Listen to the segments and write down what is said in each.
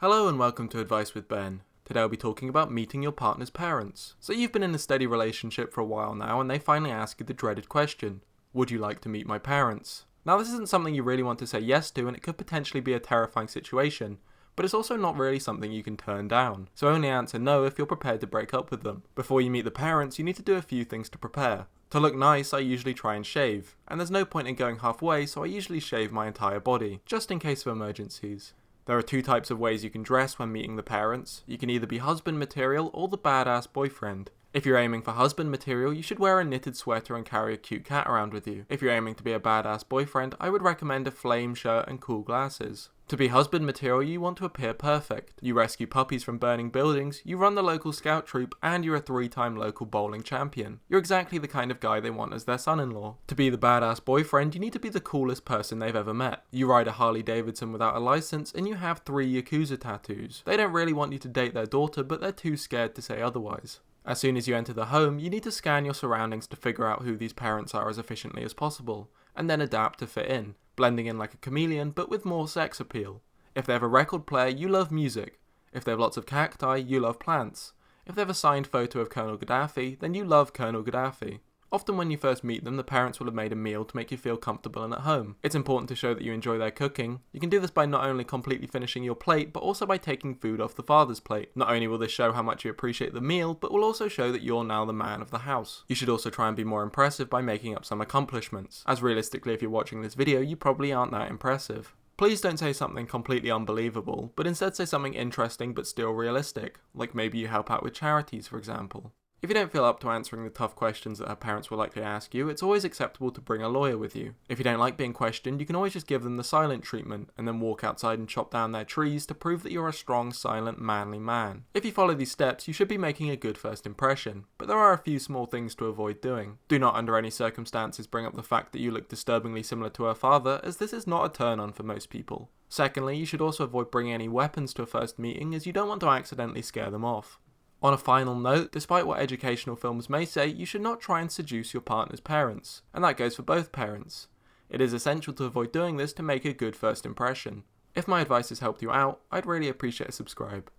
Hello and welcome to Advice with Ben. Today I'll be talking about meeting your partner's parents. So you've been in a steady relationship for a while now and they finally ask you the dreaded question, would you like to meet my parents? Now this isn't something you really want to say yes to and it could potentially be a terrifying situation, but it's also not really something you can turn down. So only answer no if you're prepared to break up with them. Before you meet the parents, you need to do a few things to prepare. To look nice, I usually try and shave, and there's no point in going halfway, so I usually shave my entire body, just in case of emergencies. There are two types of ways you can dress when meeting the parents. You can either be husband material or the badass boyfriend. If you're aiming for husband material, you should wear a knitted sweater and carry a cute cat around with you. If you're aiming to be a badass boyfriend, I would recommend a flame shirt and cool glasses. To be husband material, you want to appear perfect. You rescue puppies from burning buildings, you run the local scout troop, and you're a 3-time local bowling champion. You're exactly the kind of guy they want as their son-in-law. To be the badass boyfriend, you need to be the coolest person they've ever met. You ride a Harley Davidson without a license, and you have 3 Yakuza tattoos. They don't really want you to date their daughter, but they're too scared to say otherwise. As soon as you enter the home, you need to scan your surroundings to figure out who these parents are as efficiently as possible, and then adapt to fit in, blending in like a chameleon but with more sex appeal. If they have a record player, you love music. If they have lots of cacti, you love plants. If they have a signed photo of Colonel Gaddafi, then you love Colonel Gaddafi. Often when you first meet them, the parents will have made a meal to make you feel comfortable and at home. It's important to show that you enjoy their cooking. You can do this by not only completely finishing your plate, but also by taking food off the father's plate. Not only will this show how much you appreciate the meal, but will also show that you're now the man of the house. You should also try and be more impressive by making up some accomplishments, as realistically if you're watching this video, you probably aren't that impressive. Please don't say something completely unbelievable, but instead say something interesting but still realistic, like maybe you help out with charities for example. If you don't feel up to answering the tough questions that her parents will likely ask you, it's always acceptable to bring a lawyer with you. If you don't like being questioned, you can always just give them the silent treatment, and then walk outside and chop down their trees to prove that you're a strong, silent, manly man. If you follow these steps, you should be making a good first impression, but there are a few small things to avoid doing. Do not under any circumstances bring up the fact that you look disturbingly similar to her father, as this is not a turn-on for most people. Secondly, you should also avoid bringing any weapons to a first meeting, as you don't want to accidentally scare them off. On a final note, despite what educational films may say, you should not try and seduce your partner's parents, and that goes for both parents. It is essential to avoid doing this to make a good first impression. If my advice has helped you out, I'd really appreciate a subscribe.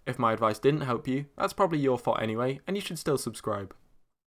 If my advice didn't help you, that's probably your fault anyway, and you should still subscribe.